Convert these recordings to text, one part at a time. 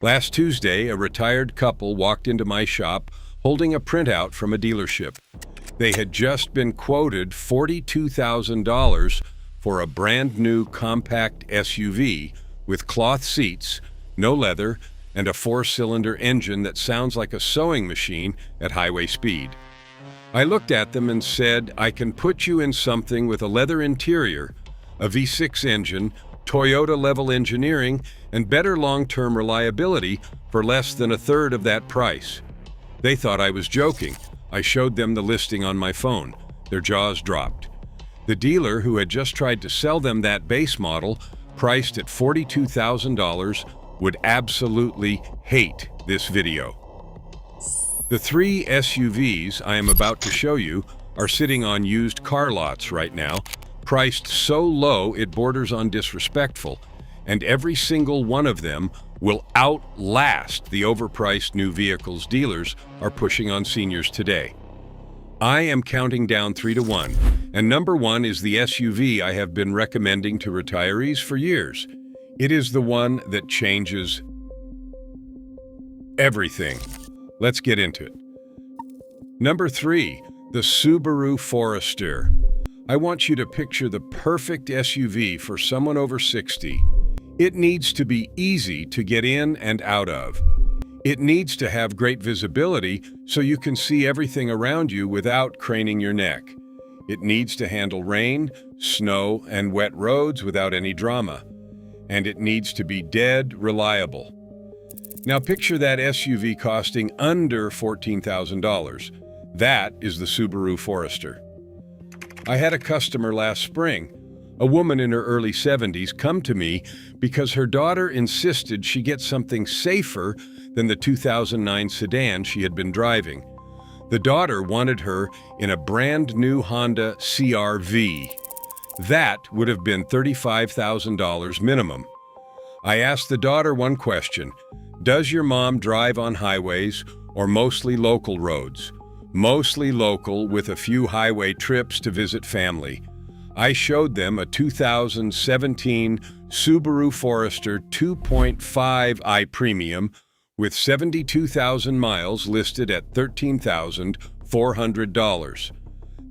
Last Tuesday, a retired couple walked into my shop holding a printout from a dealership. They had just been quoted $42,000 for a brand new compact SUV with cloth seats, no leather, and a 4-cylinder engine that sounds like a sewing machine at highway speed. I looked at them and said, I can put you in something with a leather interior, a V6 engine, Toyota-level engineering, and better long-term reliability for less than a third of that price. They thought I was joking. I showed them the listing on my phone. Their jaws dropped. The dealer who had just tried to sell them that base model, priced at $42,000, would absolutely hate this video. The 3 SUVs I am about to show you are sitting on used car lots right now, priced so low it borders on disrespectful, and every single one of them will outlast the overpriced new vehicles dealers are pushing on seniors today. I am counting down 3 to 1, and number 1 is the SUV I have been recommending to retirees for years. It is the one that changes everything. Let's get into it. Number 3, the Subaru Forester. I want you to picture the perfect SUV for someone over 60. It needs to be easy to get in and out of. It needs to have great visibility so you can see everything around you without craning your neck. It needs to handle rain, snow, and wet roads without any drama. And it needs to be dead reliable. Now picture that SUV costing under $14,000. That is the Subaru Forester. I had a customer last spring, a woman in her early 70s, come to me because her daughter insisted she get something safer than the 2009 sedan she had been driving. The daughter wanted her in a brand new Honda CR-V. That would have been $35,000 minimum. I asked the daughter one question: does your mom drive on highways or mostly local roads? Mostly local, with a few highway trips to visit family. I showed them a 2017 Subaru Forester 2.5i Premium with 72,000 miles listed at $13,400.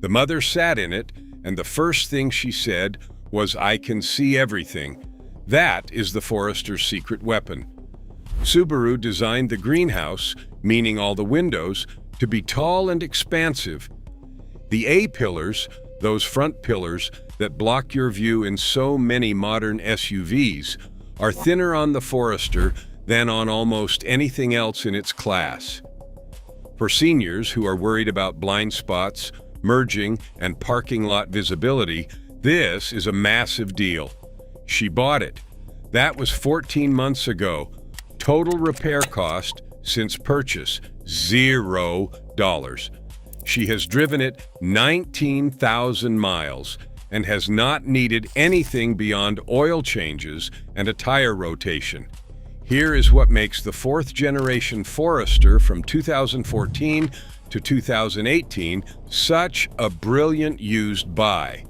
The mother sat in it, and the first thing she said was, "I can see everything." That is the Forester's secret weapon. Subaru designed the greenhouse, meaning all the windows, to be tall and expansive. The A-pillars, those front pillars that block your view in so many modern SUVs, are thinner on the Forester than on almost anything else in its class. For seniors who are worried about blind spots, merging, and parking lot visibility, this is a massive deal. She bought it. That was 14 months ago. Total repair cost since purchase, $0. She has driven it 19,000 miles and has not needed anything beyond oil changes and a tire rotation. Here is what makes the 4th-generation Forester from 2014 to 2018 such a brilliant used buy.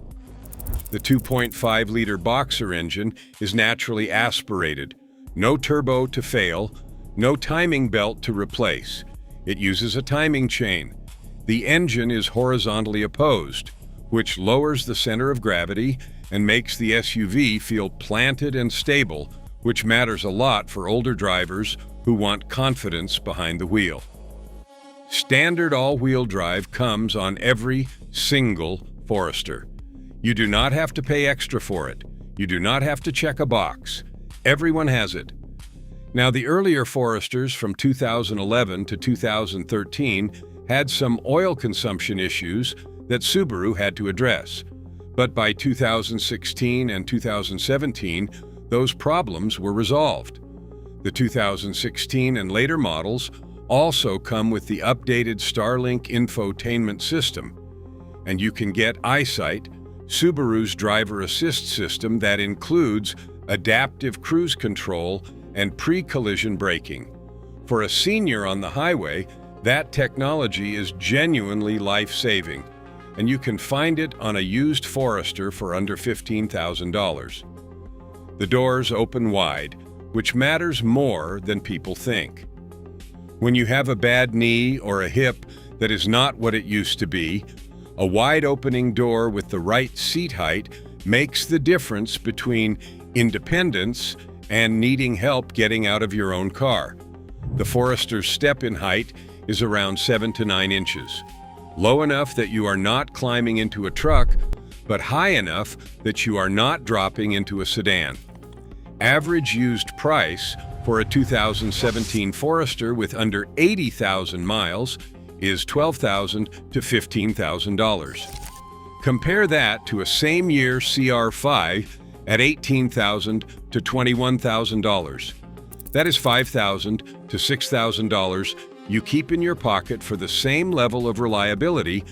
The 2.5-liter boxer engine is naturally aspirated, no turbo to fail, no timing belt to replace. It uses a timing chain. The engine is horizontally opposed, which lowers the center of gravity and makes the SUV feel planted and stable, which matters a lot for older drivers who want confidence behind the wheel. Standard all-wheel drive comes on every single Forester. You do not have to pay extra for it. You do not have to check a box. Everyone has it. Now, the earlier Foresters from 2011 to 2013 had some oil consumption issues that Subaru had to address. But by 2016 and 2017, those problems were resolved. The 2016 and later models also come with the updated Starlink infotainment system. And you can get EyeSight, Subaru's driver assist system that includes adaptive cruise control and pre-collision braking. For a senior on the highway, that technology is genuinely life-saving, and you can find it on a used Forester for under $15,000. The doors open wide, which matters more than people think. When you have a bad knee or a hip that is not what it used to be, a wide opening door with the right seat height makes the difference between independence and needing help getting out of your own car. The Forester's step-in height is around 7 to 9 inches, low enough that you are not climbing into a truck, but high enough that you are not dropping into a sedan. Average used price for a 2017 Forester with under 80,000 miles is $12,000 to $15,000. Compare that to a same-year CR5 at $18,000 to $21,000. That is $5,000 to $6,000 you keep in your pocket for the same level of reliability,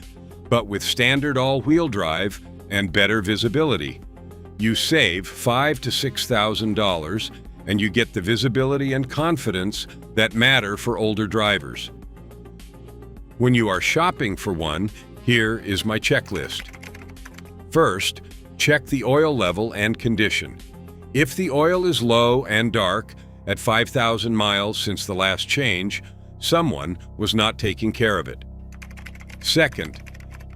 but with standard all-wheel drive and better visibility. You save $5,000 to $6,000, and you get the visibility and confidence that matter for older drivers. When you are shopping for one, here is my checklist. First, check the oil level and condition. If the oil is low and dark at 5,000 miles since the last change, someone was not taking care of it. Second,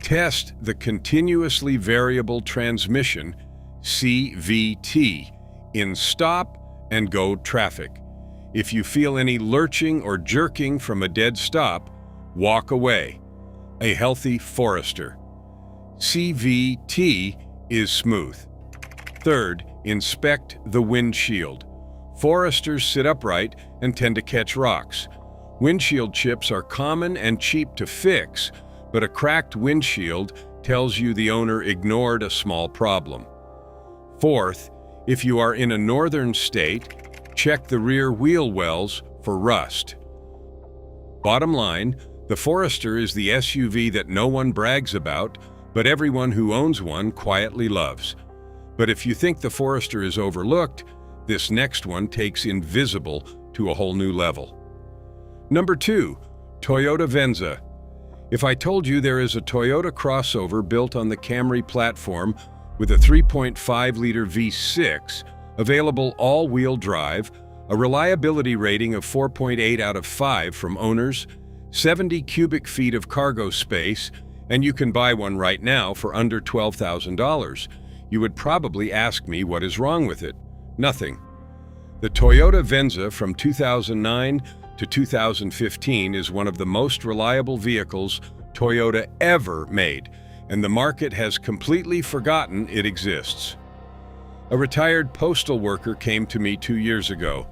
test the continuously variable transmission, CVT, in stop and go traffic. If you feel any lurching or jerking from a dead stop, walk away. A healthy Forester. CVT is smooth. Third, inspect the windshield. Foresters sit upright and tend to catch rocks. Windshield chips are common and cheap to fix, but a cracked windshield tells you the owner ignored a small problem. Fourth, if you are in a northern state, check the rear wheel wells for rust. Bottom line, the Forester is the SUV that no one brags about, but everyone who owns one quietly loves. But if you think the Forester is overlooked, this next one takes invisible to a whole new level. Number 2, Toyota Venza. If I told you there is a Toyota crossover built on the Camry platform with a 3.5-liter V6, available all-wheel drive, a reliability rating of 4.8 out of 5 from owners, 70 cubic feet of cargo space, and you can buy one right now for under $12,000, you would probably ask me what is wrong with it. Nothing. The Toyota Venza from 2009 to 2015 is one of the most reliable vehicles Toyota ever made, and the market has completely forgotten it exists. A retired postal worker came to me 2 years ago.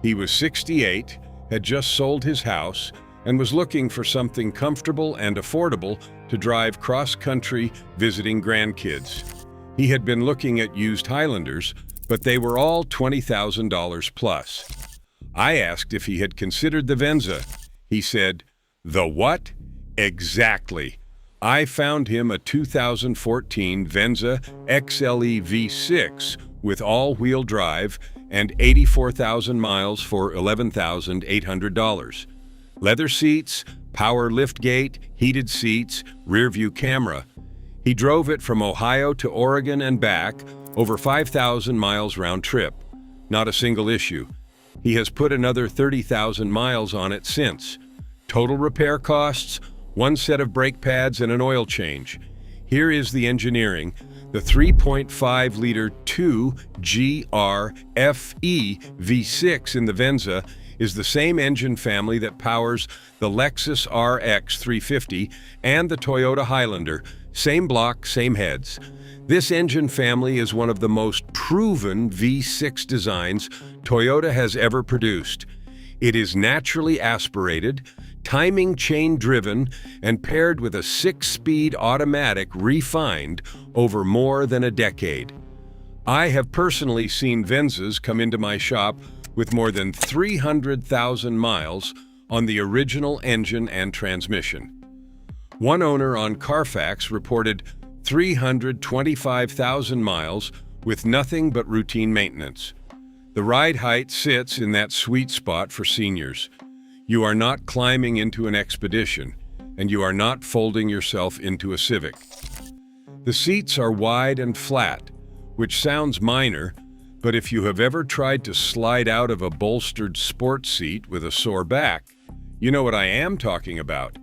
He was 68, had just sold his house, and was looking for something comfortable and affordable to drive cross-country visiting grandkids. He had been looking at used Highlanders, but they were all $20,000 plus. I asked if he had considered the Venza. He said, "The what?" Exactly. I found him a 2014 Venza XLE V6 with all-wheel drive and 84,000 miles for $11,800. Leather seats, power liftgate, heated seats, rear-view camera. He drove it from Ohio to Oregon and back, over 5,000 miles round trip. Not a single issue. He has put another 30,000 miles on it since. Total repair costs, one set of brake pads and an oil change. Here is the engineering. The 3.5-liter 2GR-FE V6 in the Venza is the same engine family that powers the Lexus RX 350 and the Toyota Highlander. Same block, same heads. This engine family is one of the most proven V6 designs Toyota has ever produced. It is naturally aspirated, timing chain driven, and paired with a 6-speed automatic refined over more than a decade. I have personally seen Venzas come into my shop with more than 300,000 miles on the original engine and transmission. One owner on Carfax reported 325,000 miles with nothing but routine maintenance. The ride height sits in that sweet spot for seniors. You are not climbing into an Expedition, and you are not folding yourself into a Civic. The seats are wide and flat, which sounds minor, But if you have ever tried to slide out of a bolstered sports seat with a sore back, you know what I am talking about.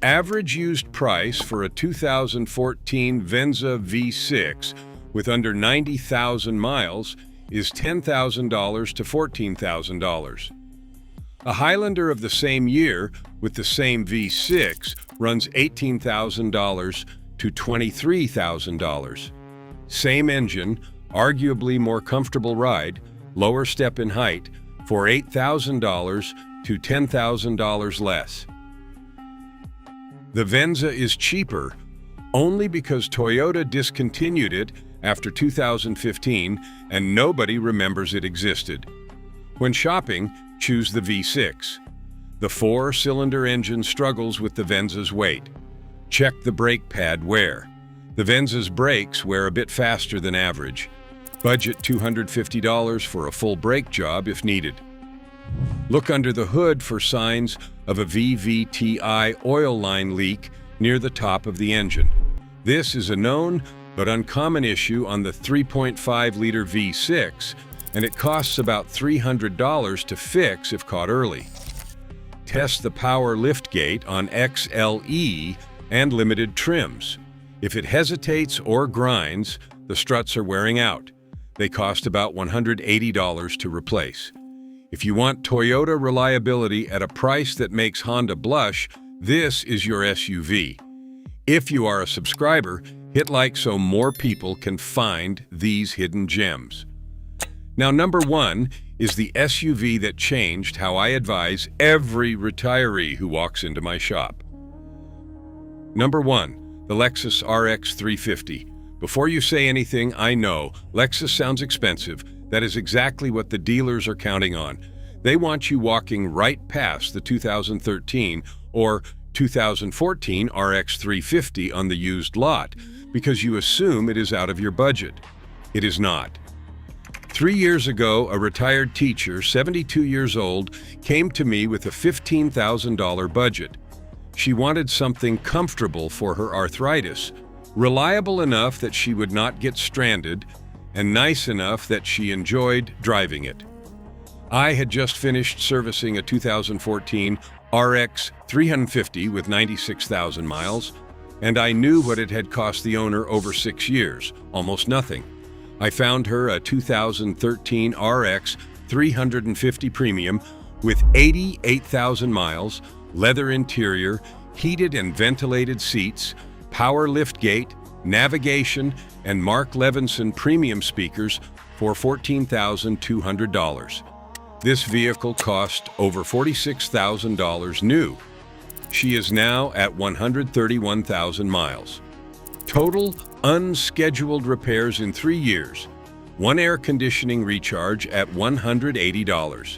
Average used price for a 2014 Venza V6 with under 90,000 miles is $10,000 to $14,000. A Highlander of the same year with the same V6 runs $18,000 to $23,000. Same engine, arguably more comfortable ride, lower step in height, for $8,000 to $10,000 less. The Venza is cheaper only because Toyota discontinued it after 2015 and nobody remembers it existed. When shopping, choose the V6. The 4-cylinder engine struggles with the Venza's weight. Check the brake pad wear. The Venza's brakes wear a bit faster than average. Budget $250 for a full brake job if needed. Look under the hood for signs of a VVTi oil line leak near the top of the engine. This is a known but uncommon issue on the 3.5-liter V6, and it costs about $300 to fix if caught early. Test the power liftgate on XLE and limited trims. If it hesitates or grinds, the struts are wearing out. They cost about $180 to replace. If you want Toyota reliability at a price that makes Honda blush, this is your SUV. If you are a subscriber, hit like so more people can find these hidden gems. Now, number 1 is the SUV that changed how I advise every retiree who walks into my shop. Number 1, the Lexus RX 350. Before you say anything, I know, Lexus sounds expensive. That is exactly what the dealers are counting on. They want you walking right past the 2013 or 2014 RX 350 on the used lot because you assume it is out of your budget. It is not. 3 years ago, a retired teacher, 72 years old, came to me with a $15,000 budget. She wanted something comfortable for her arthritis, reliable enough that she would not get stranded, and nice enough that she enjoyed driving it. I had just finished servicing a 2014 RX 350 with 96,000 miles, and I knew what it had cost the owner over 6 years, almost nothing. I found her a 2013 RX 350 Premium with 88,000 miles, leather interior, heated and ventilated seats, power liftgate, navigation, and Mark Levinson premium speakers for $14,200. This vehicle cost over $46,000 new. She is now at 131,000 miles. Total unscheduled repairs in 3 years. 1 air conditioning recharge at $180.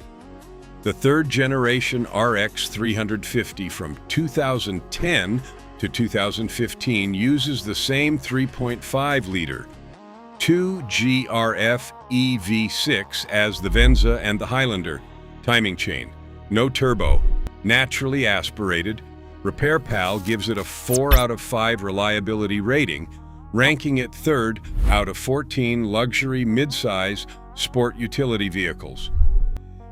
The 3rd generation RX 350 from 2010 to 2015 uses the same 3.5-liter 2GRF EV6 as the Venza and the Highlander. Timing chain, no turbo, naturally aspirated. Repair Pal gives it a 4 out of 5 reliability rating, ranking it 3rd out of 14 luxury midsize sport utility vehicles.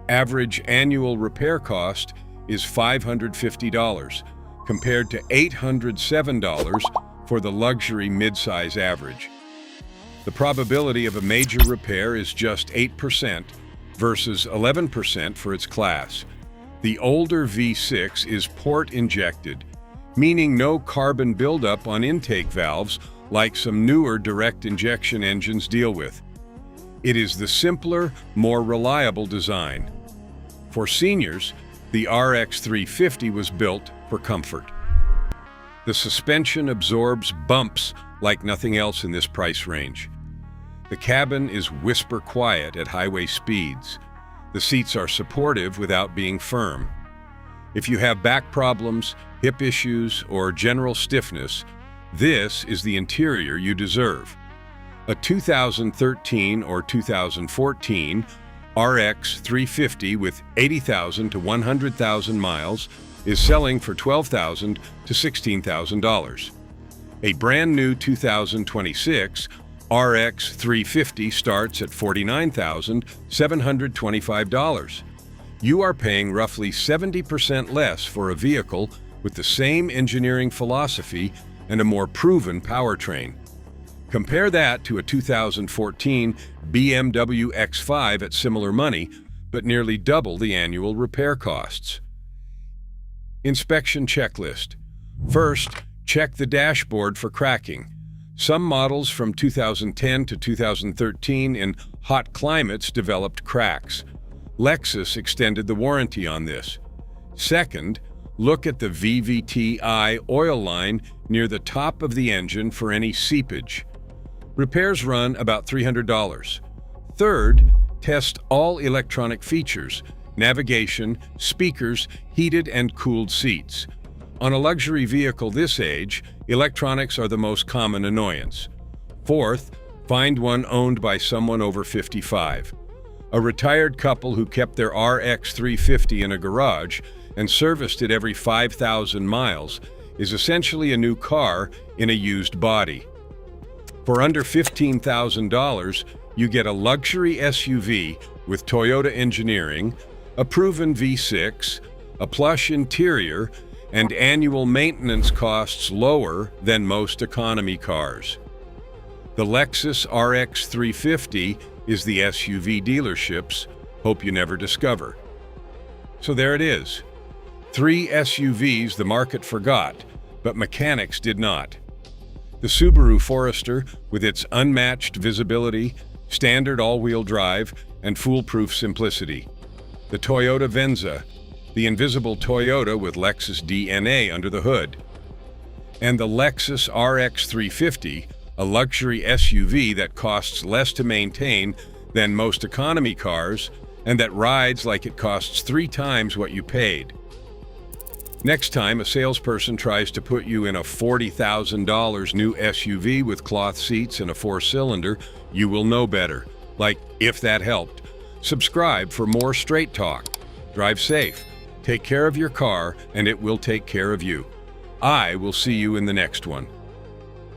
Average annual repair cost is $550, compared to $807 for the luxury midsize average. The probability of a major repair is just 8% versus 11% for its class. The older V6 is port-injected, meaning no carbon buildup on intake valves like some newer direct injection engines deal with. It is the simpler, more reliable design. For seniors, the RX 350 was built for comfort. The suspension absorbs bumps like nothing else in this price range. The cabin is whisper quiet at highway speeds. The seats are supportive without being firm. If you have back problems, hip issues, or general stiffness, this is the interior you deserve. A 2013 or 2014 RX 350 with 80,000 to 100,000 miles is selling for $12,000 to $16,000. A brand new 2026 RX 350 starts at $49,725. You are paying roughly 70% less for a vehicle with the same engineering philosophy and a more proven powertrain. Compare that to a 2014 BMW X5 at similar money, but nearly double the annual repair costs. Inspection checklist. First, check the dashboard for cracking. Some models from 2010 to 2013 in hot climates developed cracks. Lexus extended the warranty on this. Second, look at the VVT-I oil line near the top of the engine for any seepage. Repairs run about $300. Third, test all electronic features, navigation, speakers, heated and cooled seats. On a luxury vehicle this age, electronics are the most common annoyance. Fourth, find one owned by someone over 55. A retired couple who kept their RX 350 in a garage and serviced it every 5,000 miles is essentially a new car in a used body. For under $15,000, you get a luxury SUV with Toyota engineering, a proven V6, a plush interior, and annual maintenance costs lower than most economy cars. The Lexus RX 350 is the SUV dealerships hope you never discover. So there it is. 3 SUVs the market forgot, but mechanics did not. The Subaru Forester, with its unmatched visibility, standard all-wheel drive, and foolproof simplicity. The Toyota Venza, the invisible Toyota with Lexus DNA under the hood. And the Lexus RX 350, a luxury SUV that costs less to maintain than most economy cars and that rides like it costs 3 times what you paid. Next time a salesperson tries to put you in a $40,000 new SUV with cloth seats and a 4-cylinder, you will know better. Like, if that helped. Subscribe for more straight talk. Drive safe. Take care of your car, and it will take care of you. I will see you in the next one.